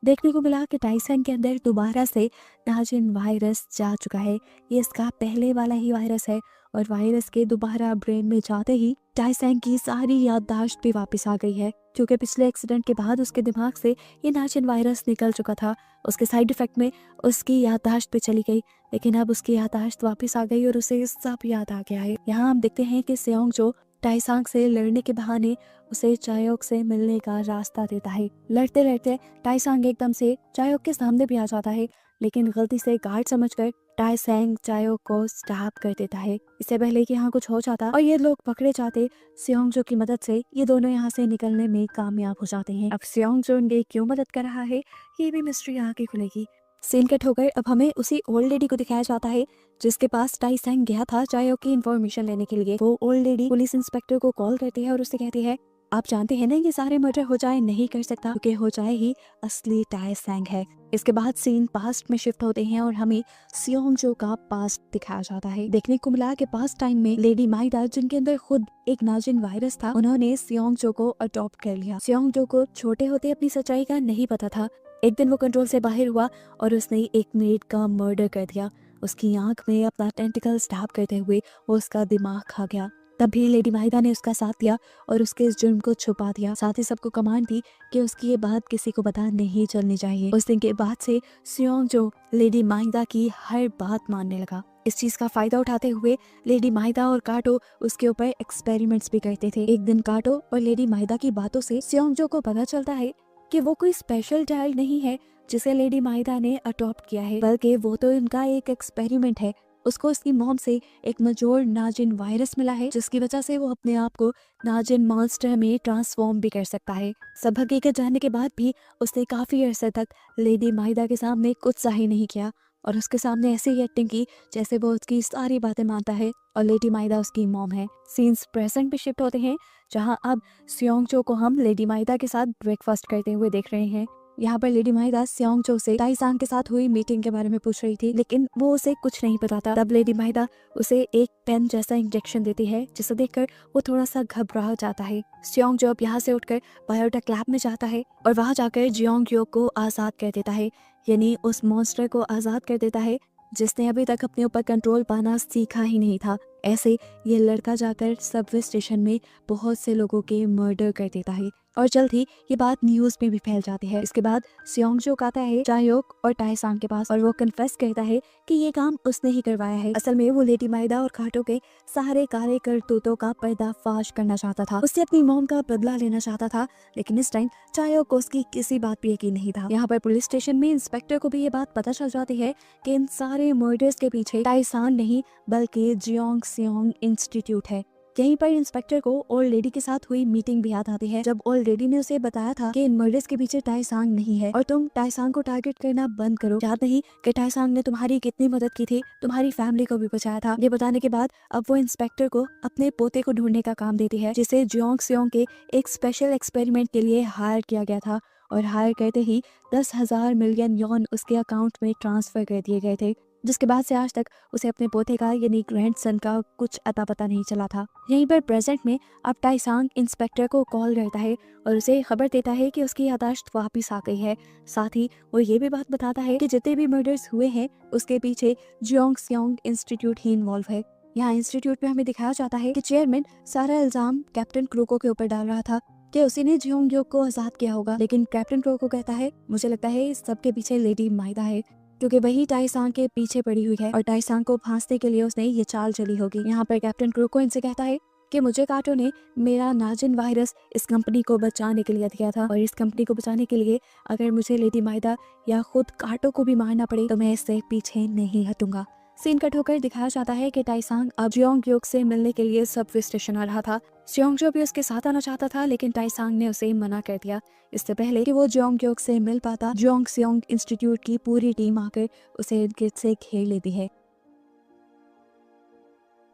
देखने को मिला कि टाइसन के अंदर दोबारा से नाजिन वायरस जा चुका है। ये इसका पहले वाला ही वायरस है और वायरस के दोबारा ब्रेन में जाते ही टाइसन की सारी याददाश्त भी वापस आ गई है, क्योंकि पिछले एक्सीडेंट के बाद उसके दिमाग से ये नाजिन वायरस निकल चुका था। उसके साइड इफेक्ट में उसकी याददाश्त भी चली गई, लेकिन अब उसकी याददाश्त वापस आ गई और उसे सब याद आ गया है। यहाँ हम देखते हैं कि सेओंग जो टाइसांग से लड़ने के बहाने उसे चायोक से मिलने का रास्ता देता है। लड़ते लड़ते टाइसांग एकदम से चायोक के सामने भी आ जाता है, लेकिन गलती से गार्ड समझकर टाइसांग चायोक को स्टैब कर देता है। इससे पहले कि यहाँ कुछ हो जाता और ये लोग पकड़े जाते, सेओंगजो की मदद से ये दोनों यहाँ से निकलने में कामयाब हो जाते हैं। अब सेओंगजो उनके क्यों मदद कर रहा है, ये भी मिस्ट्री आगे खुलेगी। सीन कट होकर अब हमें उसी ओल्ड लेडी को दिखाया जाता है जिसके पास टाइसांग गया था चायोक की इन्फॉर्मेशन लेने के लिए। वो ओल्ड लेडी पुलिस इंस्पेक्टर को कॉल करती है और उससे कहती है, आप जानते हैं ना ये सारे मर्डर होजाई नहीं कर सकता, क्योंकि होजाई ही असली टाइसांग है। इसके बाद सीन पास्ट में शिफ्ट होते हैं और हमें सेओंगजो का पास्ट दिखाया जाता है। देखने को मिला कि पास्ट टाइम में लेडी माइदा, जिनके अंदर खुद एक नाजिन वायरस था, उन्होंने सेओंगजो को अडॉप्ट कर लिया। सेओंगजो को छोटे होते अपनी सच्चाई का नहीं पता था। एक दिन वो कंट्रोल से बाहर हुआ और उसने एक मेड का मर्डर कर दिया। उसकी आंख में अपना टेंटिकल स्टैब करते हुए वो उसका दिमाग खा गया। तभी लेडी माहिदा ने उसका साथ दिया और उसके इस जुर्म को छुपा दिया। साथ ही सबको कमांड दी कि उसकी ये बात किसी को पता नहीं चलनी चाहिए। उस दिन के बाद से सेओंगजो लेडी माहिदा की हर बात मानने लगा। इस चीज का फायदा उठाते हुए लेडी माहिदा और काटो उसके ऊपर एक्सपेरिमेंट्स भी करते थे। एक दिन काटो और लेडी माहिदा की बातों से सेओंगजो को पता चलता है कि वो कोई स्पेशल चाइल्ड नहीं है जिसे लेडी माहिदा ने अडॉप्ट किया है, बल्कि वो तो इनका एक एक्सपेरिमेंट है। उसको उसकी मॉम से एक मजोर नाजिन वायरस मिला है, जिसकी वजह से वो अपने आप को नाजिन मॉन्स्टर में ट्रांसफॉर्म भी कर सकता है। सब हकीकत जानने के बाद भी उसने काफी अरसे तक लेडी माहिदा के सामने कुछ सही नहीं किया और उसके सामने ऐसे ही एक्टिंग की जैसे वो उसकी सारी बातें मानता है और लेडी माहिदा उसकी मॉम है। सीन्स प्रेजेंट पे शिफ्ट होते हैं, जहां अब सेओंगजो को हम लेडी माहिदा के साथ ब्रेकफास्ट करते हुए देख रहे हैं। यहाँ पर लेडी माहिदा सेओंगजो से टाइसांग के साथ हुई मीटिंग के बारे में पूछ रही थी, लेकिन वो उसे कुछ नहीं पता था। तब लेडी माहिदा उसे एक पेन जैसा इंजेक्शन देती है, जिसे देखकर वो थोड़ा सा घबरा जाता है। सेओंगजो अब यहाँ से उठकर बायोटेक लैब में जाता है और वहाँ जाकर जियोंगयो को आजाद कर देता है, यानी उस मॉन्स्टर को आजाद कर देता है जिसने अभी तक अपने ऊपर कंट्रोल पाना सीखा ही नहीं था। ऐसे ये लड़का जाकर सबवे स्टेशन में बहुत से लोगों के मर्डर कर देता है और जल्द ही ये बात न्यूज में भी फैल जाती है। इसके बाद सेओंगजो आता है चायोक और टाइसांग के पास और वो कन्फेस करता है कि ये काम उसने ही करवाया है। असल में वो लेडी माहिदा और काटो के सारे काले करतूतों का पर्दाफाश करना चाहता था। उससे अपनी मॉम का बदला लेना चाहता था, लेकिन इस टाइम चायोक को उसकी किसी बात पे यकीन नहीं था। यहाँ पर पुलिस स्टेशन में इंस्पेक्टर को भी ये बात पता चल जाती है कि इन सारे मर्डर्स के पीछे टाइसान नहीं बल्कि जियोंग सेओंग इंस्टीट्यूट है। यहीं पर इंस्पेक्टर को ओल्ड लेडी के साथ हुई मीटिंग भी याद आती है, जब ओल्ड लेडी ने उसे बताया था कि इन मर्डर्स के पीछे टाइसांग नहीं है और तुम टाइसांग को टारगेट करना बंद करो। याद नहीं कि टाइसांग ने तुम्हारी कितनी मदद की थी, तुम्हारी फैमिली को भी बचाया था। ये बताने के बाद अब वो इंस्पेक्टर को अपने पोते को ढूंढने का काम देती है, जिसे जियोंग सेओंग के एक स्पेशल एक्सपेरिमेंट के लिए हायर किया गया था और हायर करते ही 10,000 मिलियन यॉन उसके अकाउंट में ट्रांसफर कर दिए गए थे, जिसके बाद से आज तक उसे अपने पोते का यानी ग्रैंडसन का कुछ अता पता नहीं चला था। यहीं पर प्रेजेंट में अब टाइसांग इंस्पेक्टर को कॉल करता है और उसे खबर देता है कि उसकी याददाश्त वापस आ गई है। साथ ही वो ये भी बात बताता है कि जितने भी मर्डर्स हुए हैं उसके पीछे जियोंग सेओंग इंस्टीट्यूट ही इन्वॉल्व है। यहाँ इंस्टीट्यूट में हमें दिखाया जाता है कि चेयरमैन सारा इल्जाम कैप्टन क्रूको के ऊपर डाल रहा था कि उसी ने जियोंग को आजाद किया होगा, लेकिन कैप्टन क्रूको कहता है मुझे लगता है इस सब के पीछे लेडी माहिदा है। क्योंकि वही टाइसांग के पीछे पड़ी हुई है और टाइसांग को फांसने के लिए उसने ये चाल चली होगी। यहाँ पर कैप्टन क्रूको इनसे कहता है कि मुझे काटो ने मेरा नाजिन वायरस इस कंपनी को बचाने के लिए दिया था, और इस कंपनी को बचाने के लिए अगर मुझे लेडी माइदा या खुद काटो को भी मारना पड़े तो मैं इससे पीछे नहीं हटूंगा। सीन कट होकर दिखाया जाता है कि टाइसांग अब जियोंग से मिलने के लिए सबवे स्टेशन आ रहा था। जियोंग भी उसके साथ आना चाहता था, लेकिन टाइसांग ने उसे मना कर दिया। इससे पहले कि वो जियोंग से मिल पाता, जियोंग इंस्टीट्यूट की पूरी टीम आकर उसे इर्द गिर्द से घेर लेती है।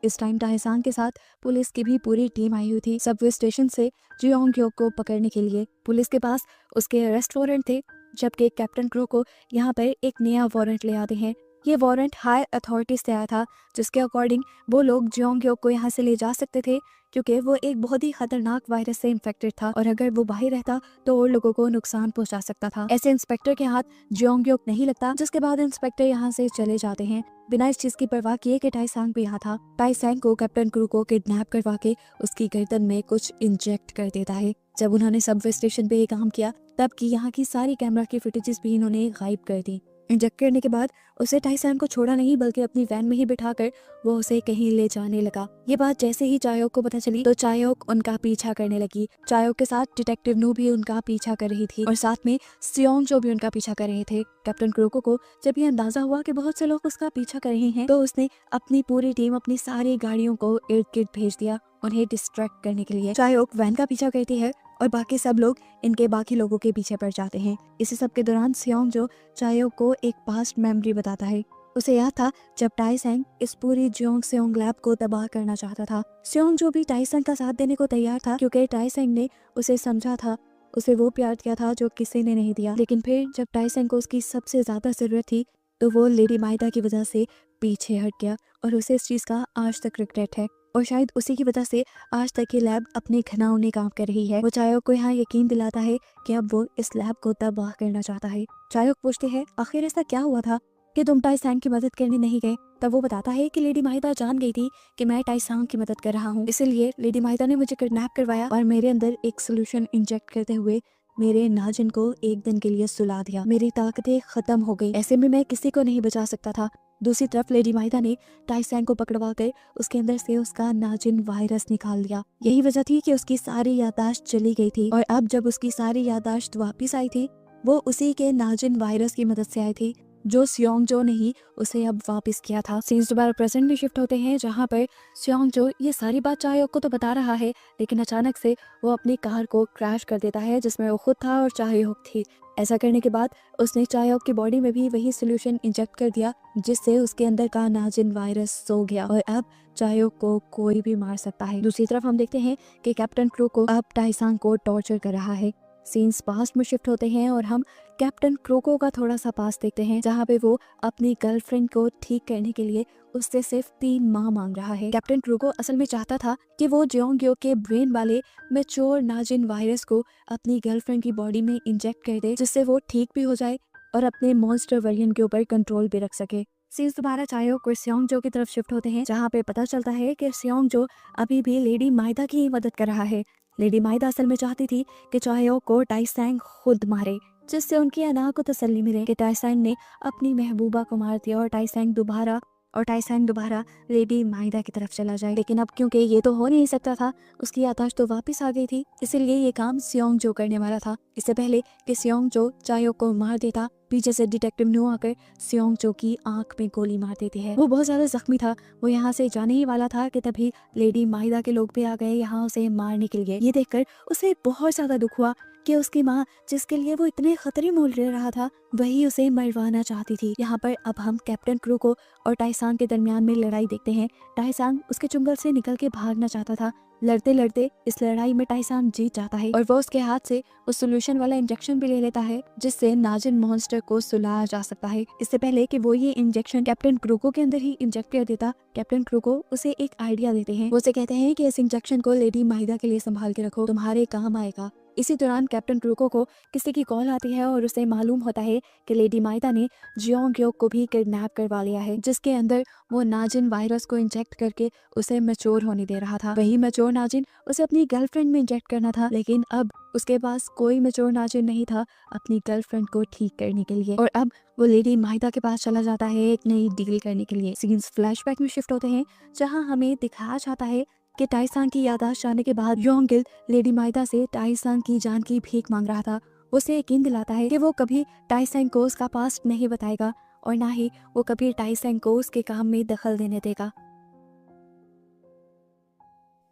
इस टाइम टाइसांग के साथ पुलिस की भी पूरी टीम आई हुई थी सबवे स्टेशन से जियोंग को पकड़ने के लिए। पुलिस के पास उसके अरेस्ट वारंट थे, जबकि कैप्टन क्रो को यहाँ पर एक नया वारंट ले आते हैं। ये वारंट हायर अथॉरिटी से आया था, जिसके अकॉर्डिंग वो लोग जियोंग को यहाँ से ले जा सकते थे, क्योंकि वो एक बहुत ही खतरनाक वायरस से इन्फेक्टेड था और अगर वो बाहर रहता तो और लोगों को नुकसान पहुंचा सकता था। ऐसे इंस्पेक्टर के हाथ जियोंग नहीं लगता, जिसके बाद इंस्पेक्टर यहाँ से चले जाते हैं बिना इस चीज की परवाह किए कि टाइसांग भी यहाँ था। टाइसांग को कैप्टन क्रू को किडनैप करवा के उसकी गर्दन में कुछ इंजेक्ट कर देता है। जब उन्होंने सबवे स्टेशन पे ये काम किया तब की यहाँ की सारी कैमरा की फुटेजेस भी इन्होंने गायब कर दी। इंजेक्ट करने के बाद उसे टाइसांग को छोड़ा नहीं, बल्कि अपनी वैन में ही बिठाकर वो उसे कहीं ले जाने लगा। ये बात जैसे ही चायोक को पता चली तो चायोक उनका पीछा करने लगी। चायोक के साथ डिटेक्टिव नू भी उनका पीछा कर रही थी और साथ में सियोंग जो भी उनका पीछा कर रहे थे। कैप्टन क्रोको को जब ये अंदाजा हुआ कि बहुत से लोग उसका पीछा कर रहे हैं तो उसने अपनी पूरी टीम, अपनी सारी गाड़ियों को इर्द गिर्द भेज दिया उन्हें डिस्ट्रैक्ट करने के लिए। चायोक वैन का पीछा करती है और बाकी सब लोग इनके बाकी लोगों के पीछे पड़ जाते हैं। इसी सब के दौरान सियोंग जो चायोक को एक पास्ट मेमोरी बताता है। उसे याद था जब टाइसेंग इस पूरी जियोंग लैब को तबाह करना चाहता था। सियोंग जो भी टाइसेंग का साथ देने को तैयार था, क्योंकि टाइसेंग ने उसे समझा था, उसे वो प्यार दिया था जो किसी ने नहीं दिया। लेकिन फिर जब टाइसेंग को उसकी सबसे ज्यादा जरूरत थी तो वो लेडी माइदा की वजह से पीछे हट गया और उसे इस चीज का आज तक रिग्रेट है और शायद उसी की वजह से आज तक ये लैब अपने घनाउने काम कर रही है। वो चायोक को यहाँ यकीन दिलाता है कि अब वो इस लैब को तबाह करना चाहता है। चायोक पूछते हैं आखिर ऐसा क्या हुआ था कि तुम टाइसांग की मदद करने नहीं गए। तब वो बताता है कि लेडी माइदा जान गई थी कि मैं टाइसांग की मदद कर रहा हूँ, इसलिए लेडी माइदा ने मुझे किडनैप करवाया और मेरे अंदर एक सोल्यूशन इंजेक्ट करते हुए मेरे नाजिन को एक दिन के लिए सुला दिया। मेरी ताकतें खत्म हो गई, ऐसे में मैं किसी को नहीं बचा सकता था। दूसरी तरफ लेडी माइदा ने टाइसेंग को पकड़वा कर उसके अंदर से उसका नाजिन वायरस निकाल दिया। यही वजह थी कि उसकी सारी याददाश्त चली गई थी और अब जब उसकी सारी याददाश्त वापस आई थी वो उसी के नाजिन वायरस की मदद से आई थी जो सियोंग ने ही उसे अब वापस किया था। सीन्स दोबारा प्रेजेंट में शिफ्ट होते हैं, जहाँ पर सियोंग ये सारी बात चायोक को तो बता रहा है, लेकिन अचानक से वो अपनी कार को क्रैश कर देता है जिसमें वो खुद था और चायोक थी। ऐसा करने के बाद उसने चायोक की बॉडी में भी वही सोल्यूशन इंजेक्ट कर दिया जिससे उसके अंदर का नाजिन वायरस सो गया और अब चायोक को कोई भी मार सकता है। दूसरी तरफ हम देखते हैं कि कैप्टन क्रू को अब टाइसांग को टॉर्चर कर रहा है। सीन्स पास्ट में शिफ्ट होते हैं और हम कैप्टन क्रोको का थोड़ा सा पास देखते हैं, जहाँ पे वो अपनी गर्लफ्रेंड को ठीक करने के लिए उससे सिर्फ 3 माह मांग रहा है। कैप्टन क्रोको असल में चाहता था कि वो जियोंग के ब्रेन वाले मैच्योर नाजिन वायरस को अपनी गर्लफ्रेंड की बॉडी में इंजेक्ट कर दे, जिससे वो ठीक भी हो जाए और अपने मॉन्स्टर वेरिएंट के ऊपर कंट्रोल भी रख सके। सीन्स दोबारा चायोक और सियोंग की तरफ शिफ्ट होते हैं, जहाँ पे पता चलता है कि सियोंग अभी भी लेडी माइदा की मदद कर रहा है। लेडी माइदा असल में चाहती थी कि चायोक को टाइसेंग खुद मारे, जिससे उनकी अना को तसल्ली मिले कि टाइसेंग ने अपनी महबूबा को मार दिया और टाइसेंग दोबारा लेडी माइदा की तरफ चला जाए। लेकिन अब क्योंकि ये तो हो नहीं सकता था, उसकी याददाश्त तो वापस आ गई थी, इसीलिए ये काम सियोंग करने वाला था। इससे पहले कि सियोंग चायोक को मार देता, पीछे से डिटेक्टिव न्यू आकर सियोंग की आंख में गोली मार देती है। वो बहुत ज्यादा जख्मी था, वो यहाँ से जाने ही वाला था कि तभी लेडी माइदा के लोग भी आ गए यहाँ उसे मारने के लिए। ये देखकर उसे बहुत ज्यादा दुख हुआ कि उसकी माँ, जिसके लिए वो इतने खतरे मोल ले रहा था, वही उसे मरवाना चाहती थी। यहाँ पर अब हम कैप्टन क्रूको और टाइसांग के दरमियान में लड़ाई देखते हैं। टाइसांग उसके चुंगल से निकल के भागना चाहता था। लड़ते लड़ते इस लड़ाई में टाइसांग जीत जाता है और वो उसके हाथ से उस सोल्यूशन वाला इंजेक्शन भी ले लेता है जिससे नाजिन मॉन्स्टर को सुलाया जा सकता है। इससे पहले कि वो ये इंजेक्शन कैप्टन क्रूको के अंदर ही इंजेक्ट कर देता, कैप्टन क्रूको उसे एक आइडिया देते हैं। वो उसे कहते हैं कि इस इंजेक्शन को लेडी माइदा के लिए संभाल के रखो, तुम्हारे काम आएगा। इसी दौरान कैप्टन क्रूको को किसी की कॉल आती है और उसे मालूम होता है कि लेडी माइदा ने जियोंग ग्योक को भी किडनैप करवा लिया है, जिसके अंदर वो नाजिन वायरस को इंजेक्ट करके उसे मैच्योर होने दे रहा था। वही मैच्योर नाजिन उसे अपनी गर्लफ्रेंड में इंजेक्ट करना था, लेकिन अब उसके पास कोई मैच्योर नाजिन नहीं था अपनी गर्लफ्रेंड को ठीक करने के लिए। और अब वो लेडी माइदा के पास चला जाता है एक नई डील करने के लिए। सीन्स फ्लैशबैक में शिफ्ट होते हैं, जहां हमें दिखाया जाता है कि टाइसांग की याददाश्त जाने के बाद योंगिल लेडी माइदा से टाइसांग की जान की भीख मांग रहा था। उसे यकीन दिलाता है कि वो कभी टाइसांग को उसका पास्ट नहीं बताएगा और ना ही वो कभी टाइसांग को उसके काम में दखल देने देगा।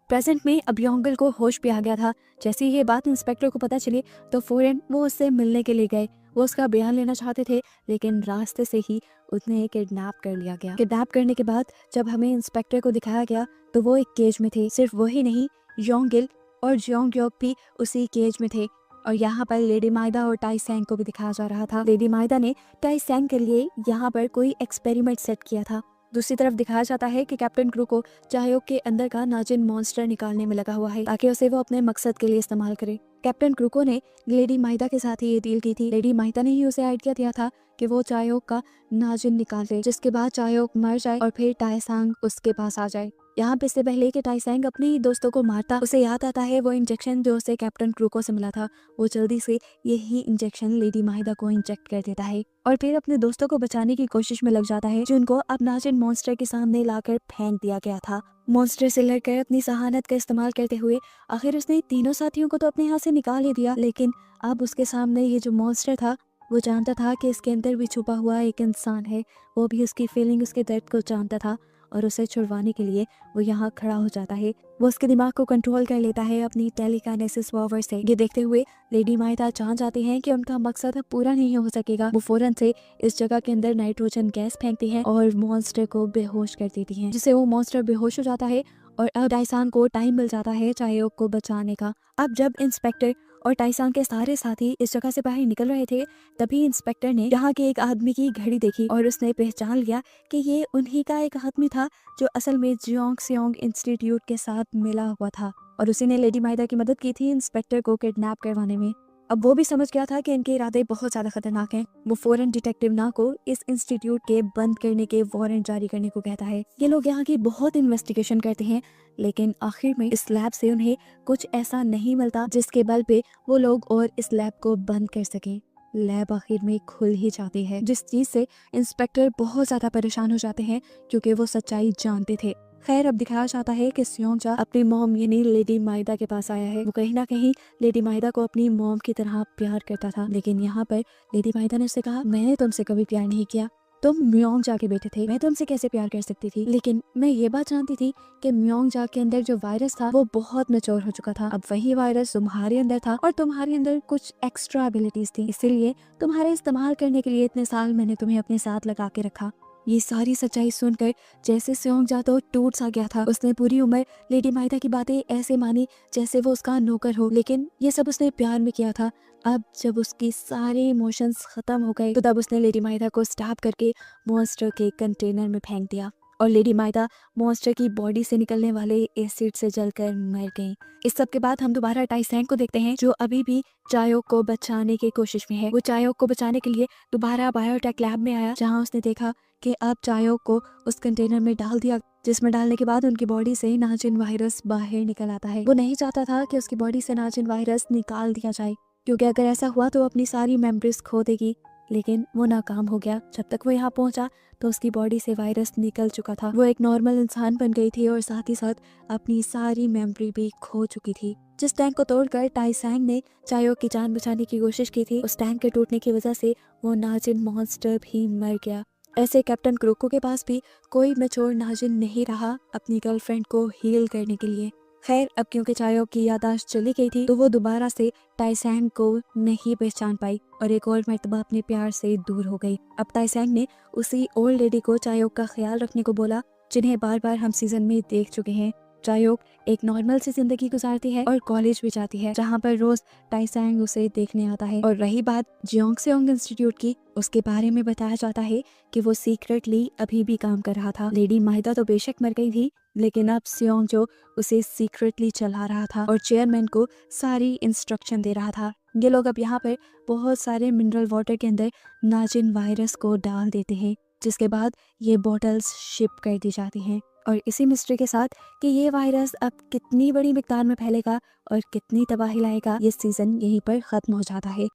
प्रेजेंट में अब योंगिल को होश भी आ गया था। जैसे ही ये बात इंस्पेक्टर को पता चली तो फौरन वो उससे मिलने के लिए गए। वो उसका बयान लेना चाहते थे, लेकिन रास्ते से ही उन्हें किडनैप कर लिया गया। किडनैप करने के बाद जब हमें इंस्पेक्टर को दिखाया गया तो वो एक केज में थे। सिर्फ वही नहीं, योंगिल और जियोंग ग्योक भी उसी केज में थे। और यहाँ पर लेडी माइदा और टाइसैंग को भी दिखाया जा रहा था। लेडी माइदा ने टाइसैंग के लिए यहाँ पर कोई एक्सपेरिमेंट सेट किया था। दूसरी तरफ दिखाया जाता है कि कैप्टन क्रूको चायोक के अंदर का नाजिन मॉन्स्टर निकालने में लगा हुआ है, ताकि उसे वो अपने मकसद के लिए इस्तेमाल करे। कैप्टन क्रूको ने लेडी माइदा के साथ ही ये डील की थी। लेडी माइदा ने ही उसे आइडिया दिया था कि वो चायोक का नाजिन निकाल दे, जिसके बाद चायोक मर जाए और फिर टाइसैंग उसके पास आ जाए। यहाँ पे इससे पहले कि टाइसैंग अपने ही दोस्तों को मारता, उसे याद आता है वो इंजेक्शन जो उसे कैप्टन क्रूको से मिला था। वो जल्दी से यही इंजेक्शन लेडी माहिदा को इंजेक्ट कर देता है और फिर अपने दोस्तों को बचाने की कोशिश में लग जाता है, जिनको अब नाजिन मॉन्स्टर के सामने लाकर फेंक दिया गया था। मॉन्स्टर से लड़कर अपनी सहानत का इस्तेमाल करते हुए आखिर उसने तीनों साथियों को तो अपने हाथ से निकाल ही दिया, लेकिन अब उसके सामने ये जो मॉन्स्टर था वो जानता था कि इसके अंदर भी छुपा हुआ एक इंसान है। वो भी उसकी फीलिंग, उसके दर्द को जानता था और उसे छुड़वाने के लिए वो यहाँ खड़ा हो जाता है। वो उसके दिमाग को कंट्रोल कर लेता है अपनी टेलीकाइनेसिस पावर से। ये देखते हुए लेडी माइदा जान जाती हैं कि उनका मकसद अब पूरा नहीं हो सकेगा। वो फौरन से इस जगह के अंदर नाइट्रोजन गैस फेंकती हैं और मॉन्स्टर को बेहोश कर देती हैं, जिससे वो मॉन्स्टर बेहोश हो जाता है और अब टाइसांग को टाइम मिल जाता है चायोक को बचाने का। अब जब इंस्पेक्टर और टाइसांग के सारे साथी इस जगह से बाहर निकल रहे थे, तभी इंस्पेक्टर ने यहाँ के एक आदमी की घड़ी देखी और उसने पहचान लिया कि ये उन्हीं का एक आदमी था जो असल में जियोंग सियोंग इंस्टीट्यूट के साथ मिला हुआ था और उसी ने लेडी माइदा की मदद की थी इंस्पेक्टर को किडनैप करवाने में। अब वो भी समझ गया था कि इनके इरादे बहुत ज्यादा खतरनाक हैं। वो फौरन डिटेक्टिव ना को इस इंस्टीट्यूट के बंद करने के वारंट जारी करने को कहता है। ये लोग यहाँ की बहुत इन्वेस्टिगेशन करते हैं, लेकिन आखिर में इस लैब से उन्हें कुछ ऐसा नहीं मिलता जिसके बल पे वो लोग और इस लैब को बंद कर सकें। लैब आखिर में खुल ही जाती है, जिस चीज से इंस्पेक्टर बहुत ज्यादा परेशान हो जाते हैं क्योंकि वो सच्चाई जानते थे। खैर, अब दिखाया जाता है कि सियोंगजा अपनी मॉम यानी लेडी माइदा के पास आया है। वो कहीं ना कहीं लेडी माइदा को अपनी मॉम की तरह प्यार करता था, लेकिन यहाँ पर लेडी माइदा ने उससे कहा, मैंने तुमसे कभी प्यार नहीं किया, तुम म्योंगजा के बेटे थे, मैं तुमसे कैसे प्यार कर सकती थी। लेकिन मैं ये बात जानती थी कि म्योंगजा के अंदर जो वायरस था वो बहुत मैच्योर हो चुका था। अब वही वायरस तुम्हारे अंदर था और तुम्हारे अंदर कुछ एक्स्ट्रा एबिलिटीज थी, इसीलिए तुम्हारे इस्तेमाल करने के लिए इतने साल मैंने तुम्हें अपने साथ लगा के रखा। ये सारी सच्चाई सुनकर जैसे सियोंगजा तो टूट सा गया था। उसने पूरी उम्र लेडी माइदा की बातें ऐसे मानी जैसे वो उसका नौकर हो, लेकिन ये सब उसने प्यार में किया था। अब जब उसकी सारे इमोशंस खत्म हो गए तो तब उसने लेडी माइदा को स्टैप करके मॉन्स्टर के कंटेनर में फेंक दिया और लेडी माइदा मॉन्स्टर की बॉडी से निकलने वाले एसिड से जलकर मर गई। इस सब के बाद हम दोबारा टाइसैंग को देखते हैं, जो अभी भी चायोक को बचाने की कोशिश में है। वो चायोक को बचाने के लिए दोबारा बायोटेक लैब में आया, जहां उसने देखा कि अब चायोक को उस कंटेनर में डाल दिया, जिसमें डालने के बाद उनकी बॉडी से नाजिन वायरस बाहर निकल आता है। वो नहीं चाहता था कि उसकी बॉडी से नाजिन वायरस निकाल दिया जाए, क्योंकि अगर ऐसा हुआ तो अपनी सारी मेमोरीज खो देगी, लेकिन वो नाकाम हो गया। जब तक वो यहाँ पहुंचा तो उसकी बॉडी से वायरस निकल चुका था। वो एक नॉर्मल इंसान बन गई थी और साथ ही साथ अपनी सारी मेमोरी भी खो चुकी थी। जिस टैंक को तोड़कर टाइसैंग ने चायोक की जान बचाने की कोशिश की थी, उस टैंक के टूटने की वजह से वो नाजिन मॉन्स्टर भी मर गया। ऐसे कैप्टन क्रूको के पास भी कोई मैच्योर नाजिन नहीं रहा अपनी गर्लफ्रेंड को हील करने के लिए। खैर, अब क्योंकि चायोक की याददाश्त चली गई थी तो वो दोबारा से टाइसैंग को नहीं पहचान पाई और एक और मर्तबा अपने प्यार से दूर हो गई। अब टाइसैंग ने उसी ओल्ड लेडी को चायोक का ख्याल रखने को बोला, जिन्हें बार बार हम सीजन में देख चुके हैं। चायोक एक नॉर्मल सी जिंदगी गुजारती है और कॉलेज भी जाती है, जहाँ पर रोज टाइसैंग उसे देखने आता है। और रही बात जियोंग सियोंग इंस्टीट्यूट की, उसके बारे में बताया जाता है कि वो सीक्रेटली अभी भी काम कर रहा था। लेडी माहिदा तो बेशक मर गई थी, लेकिन अब सियोंग जो उसे सीक्रेटली चला रहा था और चेयरमैन को सारी इंस्ट्रक्शन दे रहा था। ये लोग अब यहाँ पर बहुत सारे मिनरल वाटर के अंदर नाजिन वायरस को डाल देते हैं, जिसके बाद ये बॉटल्स शिप कर दी जाती हैं। और इसी मिस्ट्री के साथ कि ये वायरस अब कितनी बड़ी मिकदार में फैलेगा और कितनी तबाही लाएगा, ये सीज़न यहीं पर ख़त्म हो जाता है।